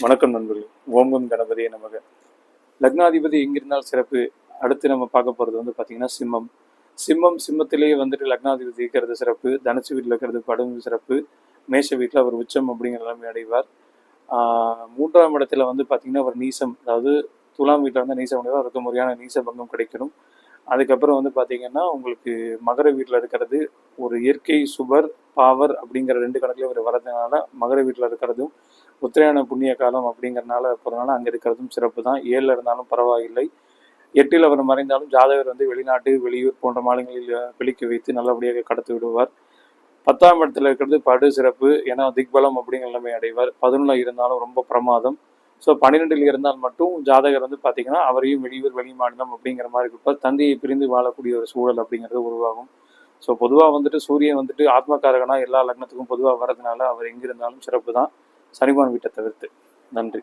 வணக்கம் நண்பர்களே. ஓம் கணபதியே நமக. லக்னாதிபதி எங்கிருந்தால் சிறப்பு. அடுத்து நம்ம பார்க்க போகிறது வந்து பார்த்தீங்கன்னா சிம்மம். சிம்மத்திலேயே வந்துட்டு லக்னாதிபதி இருக்கிறது சிறப்பு. தனுசு வீட்டில் இருக்கிறது படுங்கு சிறப்பு. மேஷ வீட்டில் அவர் உச்சம் அப்படிங்கிற நிலைமை அடைவார். மூன்றாம் இடத்துல வந்து பார்த்தீங்கன்னா அவர் நீசம், அதாவது துலாம் வீட்டில் வந்து நீசம் அடைவார். அவருக்கு முறையான நீச பங்கம் கிடைக்கணும். அதுக்கப்புறம் வந்து பார்த்தீங்கன்னா உங்களுக்கு மகர வீட்டில் இருக்கிறது ஒரு இயற்கை சுபர் பாவர் அப்படிங்கிற ரெண்டு கணக்குல ஒரு வரதுனால மகர வீட்டில் இருக்கிறதும் உத்திரையான புண்ணிய காலம் அப்படிங்கிறனால போகிறதுனால அங்கே இருக்கிறதும் சிறப்பு தான். 7ல் இருந்தாலும் பரவாயில்லை. 8ல் அவர் மறைந்தாலும் ஜாதகர் வந்து வெளிநாட்டு வெளியூர் போன்ற மாநிலங்களில் பிழைக்க வைத்து நல்லபடியாக கடத்தி விடுவார். 10ஆம் இடத்துல இருக்கிறது படு சிறப்பு, ஏன்னா திக்பலம் அப்படிங்கிற நிலைமை அடைவார். 11ல் இருந்தாலும் ரொம்ப பிரமாதம். ஸோ 12ல் இருந்தால் மட்டும் ஜாதகர் வந்து பார்த்தீங்கன்னா அவரையும் வெளியூர் வெளி மாநிலம் அப்படிங்கிற மாதிரி இருப்பார். தந்தையை பிரிந்து வாழக்கூடிய ஒரு சூழல் அப்படிங்கிறது உருவாகும். ஸோ பொதுவாக வந்துட்டு சூரியன் வந்துட்டு ஆத்மகாரகனா எல்லா லக்னத்துக்கும் பொதுவாக வரதுனால அவர் எங்கிருந்தாலும் சிறப்பு தான், சனிபான் வீட்டை தவிர்த்து. நன்றி.